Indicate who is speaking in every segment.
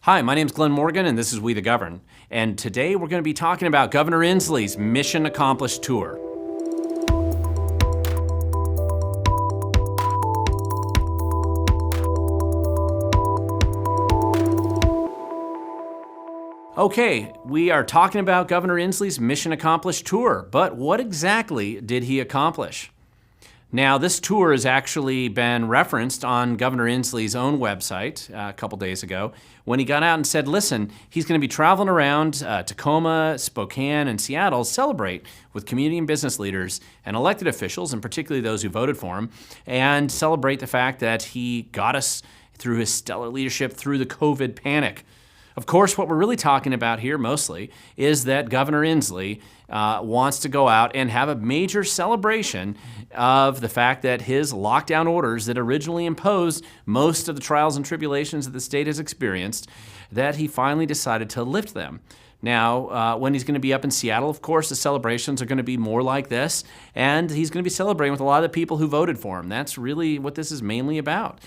Speaker 1: Hi, my name is Glenn Morgan, and this is We the Govern. And today we're going to be talking about Governor Inslee's Mission Accomplished Tour. Okay, we are talking about Governor Inslee's Mission Accomplished Tour, but what exactly did he accomplish? Now, this tour has actually been referenced on Governor Inslee's own website a couple days ago when he got out and said, listen, he's going to be traveling around Tacoma, Spokane, and Seattle, celebrate with community and business leaders and elected officials, and particularly those who voted for him, and celebrate the fact that he got us through his stellar leadership through the COVID panic. Of course, what we're really talking about here mostly is that Governor Inslee wants to go out and have a major celebration of the fact that his lockdown orders that originally imposed most of the trials and tribulations that the state has experienced, that he finally decided to lift them. Now, when he's going to be up in Seattle, of course, the celebrations are going to be more like this, and he's going to be celebrating with a lot of the people who voted for him. That's really what this is mainly about.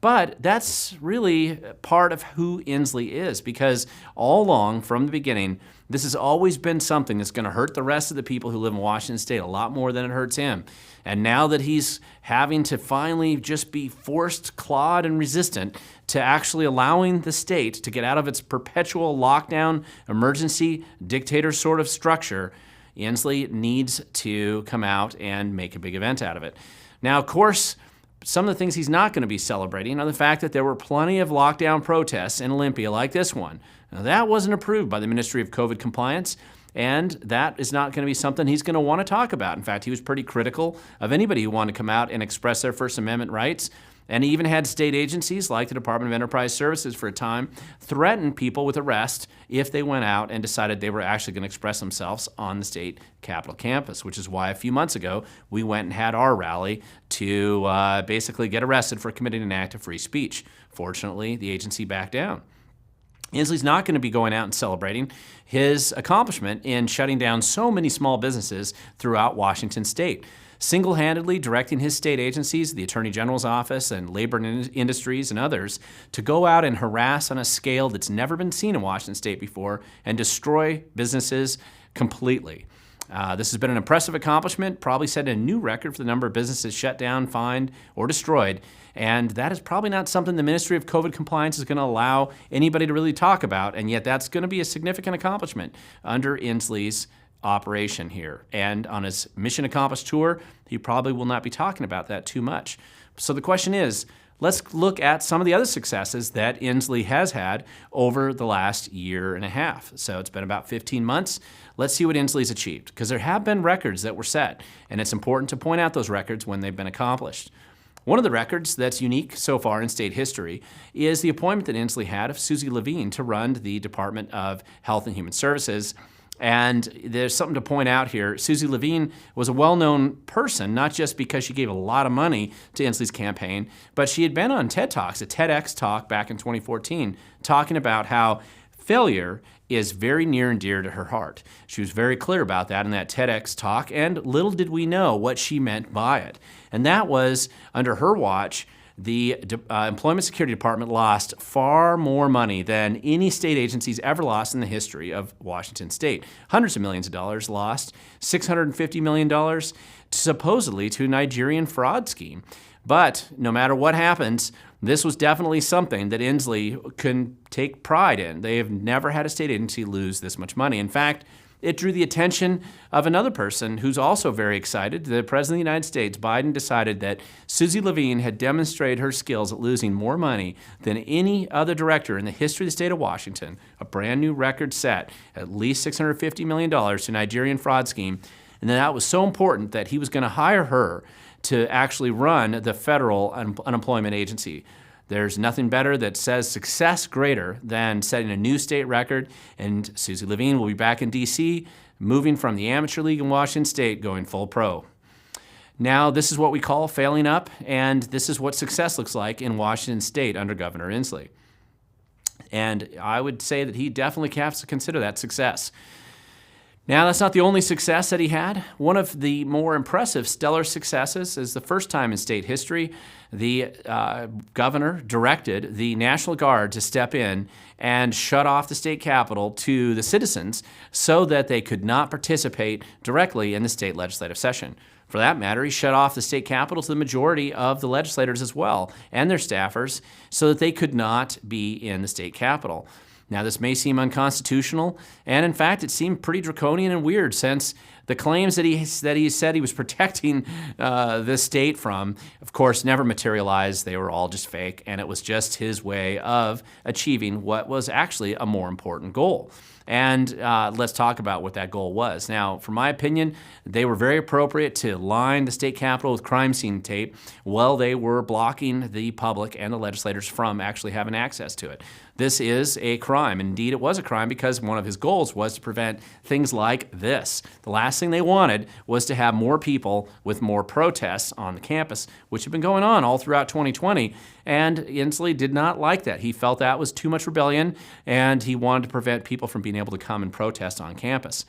Speaker 1: But that's really part of who Inslee is, because all along, from the beginning, this has always been something that's going to hurt the rest of the people who live in Washington State a lot more than it hurts him. And now that he's having to finally just be forced, clawed, and resistant to actually allowing the state to get out of its perpetual lockdown, emergency, dictator sort of structure, Inslee needs to come out and make a big event out of it. Now, of course, some of the things he's not going to be celebrating are the fact that there were plenty of lockdown protests in Olympia like this one. Now, that wasn't approved by the Ministry of COVID Compliance, and that is not going to be something he's going to want to talk about. In fact, he was pretty critical of anybody who wanted to come out and express their First Amendment rights. And he even had state agencies like the Department of Enterprise Services for a time threaten people with arrest if they went out and decided they were actually going to express themselves on the state Capitol campus, which is why a few months ago we went and had our rally to basically get arrested for committing an act of free speech. Fortunately, the agency backed down. Inslee's not going to be going out and celebrating his accomplishment in shutting down so many small businesses throughout Washington State. Single-handedly directing his state agencies, the Attorney General's Office and Labor and Industries and others, to go out and harass on a scale that's never been seen in Washington State before and destroy businesses completely. This has been an impressive accomplishment, probably set a new record for the number of businesses shut down, fined, or destroyed, and that is probably not something the Ministry of COVID Compliance is going to allow anybody to really talk about, and yet that's going to be a significant accomplishment under Inslee's operation here. And on his Mission Accomplished Tour, he probably will not be talking about that too much. So the question is, let's look at some of the other successes that Inslee has had over the last year and a half. So it's been about 15 months. Let's see what Inslee's achieved, because there have been records that were set, and it's important to point out those records when they've been accomplished. One of the records that's unique so far in state history is the appointment that Inslee had of Suzi Levine to run the Department of Health and Human Services. And there's something to point out here. Suzi Levine was a well-known person, not just because she gave a lot of money to Inslee's campaign, but she had been on TED Talks, a TEDx talk back in 2014, talking about how failure is very near and dear to her heart. She was very clear about that in that TEDx talk, and little did we know what she meant by it. And that was, under her watch, the Employment Security Department lost far more money than any state agencies ever lost in the history of Washington State. Hundreds of millions of dollars lost, $650 million supposedly to a Nigerian fraud scheme. But no matter what happens, this was definitely something that Inslee can take pride in. They have never had a state agency lose this much money. In fact, it drew the attention of another person who's also very excited. The President of the United States, Biden, decided that Suzi Levine had demonstrated her skills at losing more money than any other director in the history of the state of Washington. A brand new record set, at least $650 million to a Nigerian fraud scheme. And then that was so important that he was going to hire her to actually run the federal unemployment agency. There's nothing better that says success greater than setting a new state record, and Suzi Levine will be back in D.C., moving from the amateur league in Washington State, going full pro. Now, this is what we call failing up, and this is what success looks like in Washington State under Governor Inslee. And I would say that he definitely has to consider that success. Now, that's not the only success that he had. One of the more impressive, stellar successes is the first time in state history the governor directed the National Guard to step in and shut off the state capitol to the citizens so that they could not participate directly in the state legislative session. For that matter, he shut off the state capitol to the majority of the legislators as well and their staffers so that they could not be in the state capitol. Now, this may seem unconstitutional, and in fact, it seemed pretty draconian and weird since the claims that he said he was protecting the state from, of course, never materialized. They were all just fake, and it was just his way of achieving what was actually a more important goal. And let's talk about what that goal was. Now, from my opinion, they were very appropriate to line the state capitol with crime scene tape while they were blocking the public and the legislators from actually having access to it. This is a crime. Indeed, it was a crime because one of his goals was to prevent things like this. The last thing they wanted was to have more people with more protests on the campus, which had been going on all throughout 2020. And Inslee did not like that. He felt that was too much rebellion, and he wanted to prevent people from being able to come and protest on campus.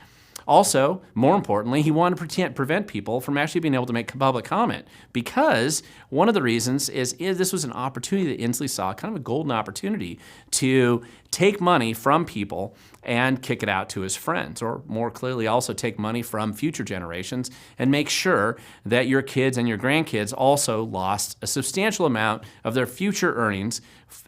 Speaker 1: Also, more importantly, he wanted to prevent people from actually being able to make public comment because one of the reasons is this was an opportunity that Inslee saw, kind of a golden opportunity to take money from people and kick it out to his friends, or more clearly also take money from future generations and make sure that your kids and your grandkids also lost a substantial amount of their future earnings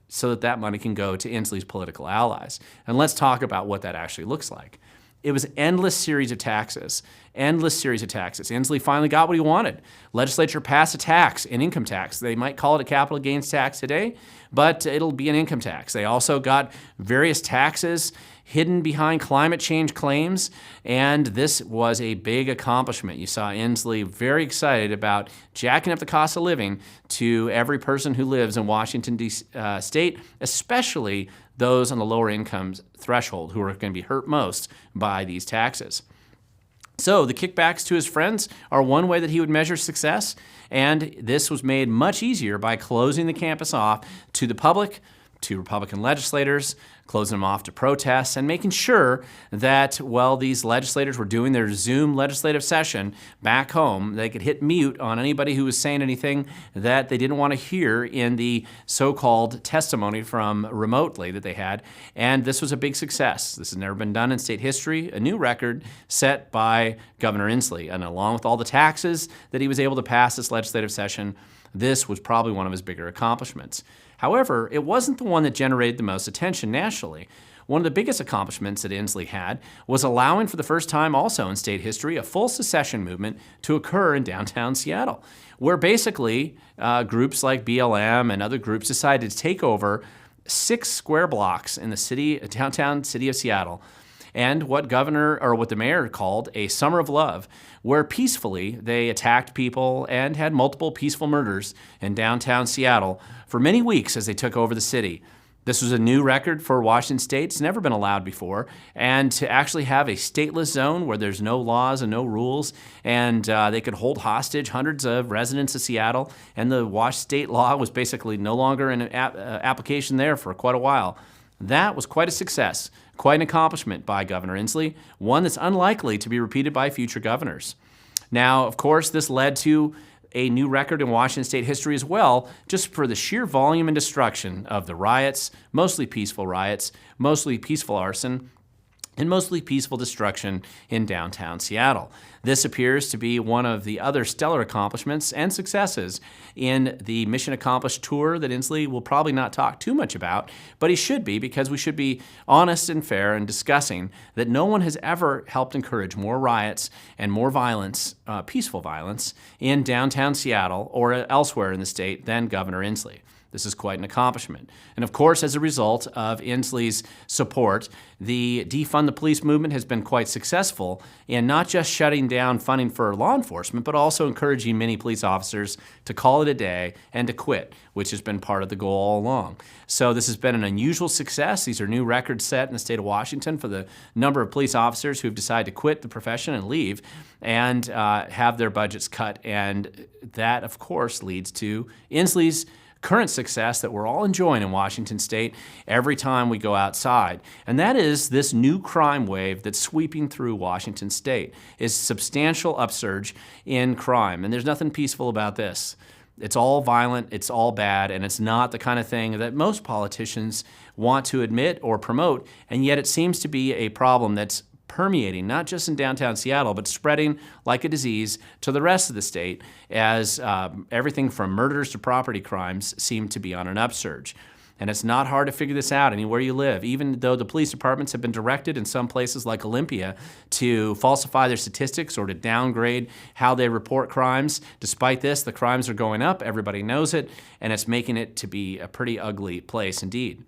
Speaker 1: so that that money can go to Inslee's political allies. And let's talk about what that actually looks like. It was an endless series of taxes, Inslee finally got what he wanted. Legislature passed a tax, an income tax. They might call it a capital gains tax today, but it'll be an income tax. They also got various taxes hidden behind climate change claims, and this was a big accomplishment. You saw Inslee very excited about jacking up the cost of living to every person who lives in Washington, State, especially those on the lower income threshold who are going to be hurt most by these taxes. So the kickbacks to his friends are one way that he would measure success, and this was made much easier by closing the campus off to the public, to Republican legislators, closing them off to protests, and making sure that while these legislators were doing their Zoom legislative session back home, they could hit mute on anybody who was saying anything that they didn't want to hear in the so-called testimony from remotely that they had. And this was a big success. This has never been done in state history, a new record set by Governor Inslee. And along with all the taxes that he was able to pass this legislative session, this was probably one of his bigger accomplishments. However, it wasn't the one that generated the most attention nationally. One of the biggest accomplishments that Inslee had was allowing for the first time also in state history a full secession movement to occur in downtown Seattle, where basically groups like BLM and other groups decided to take over 6 square blocks in the downtown city of Seattle, and what the mayor called a summer of love, where peacefully they attacked people and had multiple peaceful murders in downtown Seattle for many weeks as they took over the city. This was a new record for Washington State. It's never been allowed before. And to actually have a stateless zone where there's no laws and no rules, and they could hold hostage hundreds of residents of Seattle, and the Washington state law was basically no longer in application there for quite a while. That was quite a success, quite an accomplishment by Governor Inslee, one that's unlikely to be repeated by future governors. Now, of course, this led to a new record in Washington state history as well, just for the sheer volume and destruction of the riots, mostly peaceful arson, and mostly peaceful destruction in downtown Seattle. This appears to be one of the other stellar accomplishments and successes in the Mission Accomplished Tour that Inslee will probably not talk too much about, but he should be, because we should be honest and fair in discussing that no one has ever helped encourage more riots and more violence, peaceful violence, in downtown Seattle or elsewhere in the state than Governor Inslee. This is quite an accomplishment. And of course, as a result of Inslee's support, the Defund the Police movement has been quite successful in not just shutting down funding for law enforcement, but also encouraging many police officers to call it a day and to quit, which has been part of the goal all along. So this has been an unusual success. These are new records set in the state of Washington for the number of police officers who have decided to quit the profession and leave and have their budgets cut. And that, of course, leads to Inslee's current success that we're all enjoying in Washington State every time we go outside. And that is this new crime wave that's sweeping through Washington State, is substantial upsurge in crime. And there's nothing peaceful about this. It's all violent, it's all bad, and it's not the kind of thing that most politicians want to admit or promote, and yet it seems to be a problem that's permeating, not just in downtown Seattle, but spreading like a disease to the rest of the state as everything from murders to property crimes seem to be on an upsurge. And it's not hard to figure this out anywhere you live, even though the police departments have been directed in some places like Olympia to falsify their statistics or to downgrade how they report crimes. Despite this, the crimes are going up, everybody knows it, and it's making it to be a pretty ugly place indeed.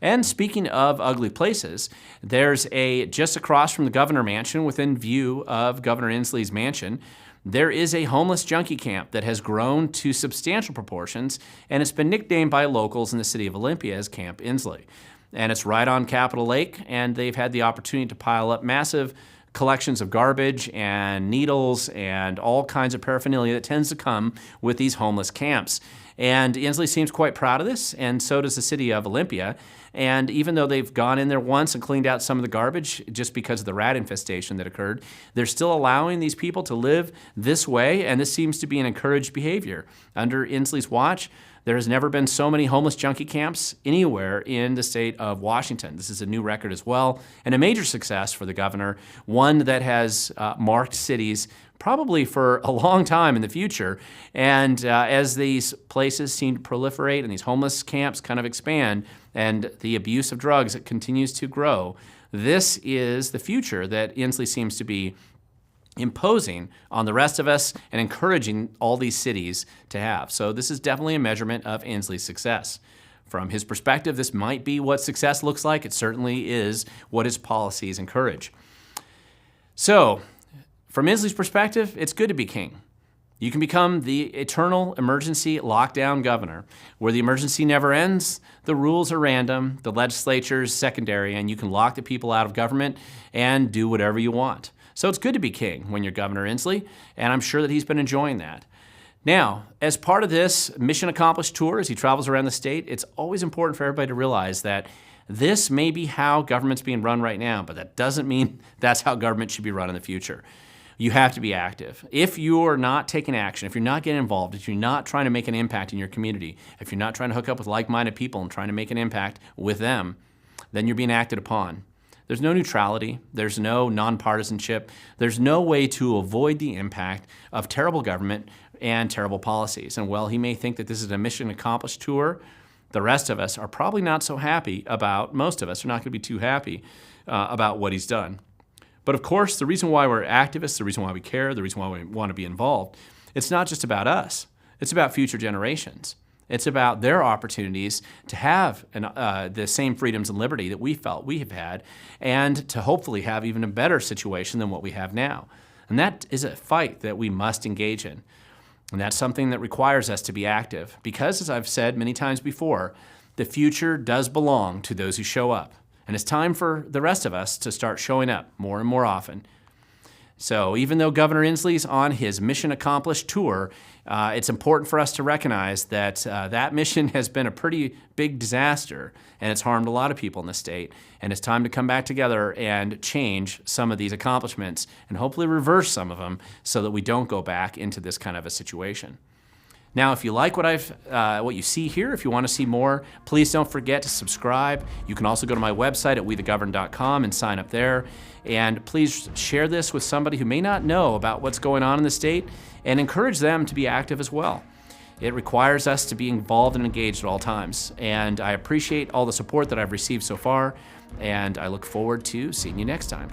Speaker 1: And speaking of ugly places, there's just across from the Governor Mansion, within view of Governor Inslee's mansion, there is a homeless junkie camp that has grown to substantial proportions, and it's been nicknamed by locals in the city of Olympia as Camp Inslee. And it's right on Capitol Lake, and they've had the opportunity to pile up massive collections of garbage and needles and all kinds of paraphernalia that tends to come with these homeless camps. And Inslee seems quite proud of this, and so does the city of Olympia. And even though they've gone in there once and cleaned out some of the garbage just because of the rat infestation that occurred, they're still allowing these people to live this way, and this seems to be an encouraged behavior. Under Inslee's watch, there has never been so many homeless junkie camps anywhere in the state of Washington. This is a new record as well, and a major success for the governor, one that has marked cities probably for a long time in the future. And as these places seem to proliferate and these homeless camps kind of expand and the abuse of drugs that continues to grow, this is the future that Inslee seems to be imposing on the rest of us and encouraging all these cities to have. So this is definitely a measurement of Inslee's success. From his perspective, this might be what success looks like. It certainly is what his policies encourage. So, from Inslee's perspective, it's good to be king. You can become the eternal emergency lockdown governor, where the emergency never ends, the rules are random, the legislature's secondary, and you can lock the people out of government and do whatever you want. So it's good to be king when you're Governor Inslee, and I'm sure that he's been enjoying that. Now, as part of this Mission Accomplished Tour, as he travels around the state, it's always important for everybody to realize that this may be how government's being run right now, but that doesn't mean that's how government should be run in the future. You have to be active. If you're not taking action, if you're not getting involved, if you're not trying to make an impact in your community, if you're not trying to hook up with like-minded people and trying to make an impact with them, then you're being acted upon. There's no neutrality, there's no nonpartisanship, there's no way to avoid the impact of terrible government and terrible policies. And while he may think that this is a Mission Accomplished Tour, the rest of us are probably not so happy about, most of us are not going to be too happy about what he's done. But of course, the reason why we're activists, the reason why we care, the reason why we want to be involved, it's not just about us. It's about future generations. It's about their opportunities to have the same freedoms and liberty that we felt we have had, and to hopefully have even a better situation than what we have now. And that is a fight that we must engage in. And that's something that requires us to be active. Because, as I've said many times before, the future does belong to those who show up. And it's time for the rest of us to start showing up more and more often. So even though Governor Inslee's on his Mission Accomplished Tour, it's important for us to recognize that that mission has been a pretty big disaster, and it's harmed a lot of people in the state. And it's time to come back together and change some of these accomplishments and hopefully reverse some of them so that we don't go back into this kind of a situation. Now, if you like what you see here, if you want to see more, please don't forget to subscribe. You can also go to my website at wethegovern.com and sign up there. And please share this with somebody who may not know about what's going on in the state and encourage them to be active as well. It requires us to be involved and engaged at all times. And I appreciate all the support that I've received so far, and I look forward to seeing you next time.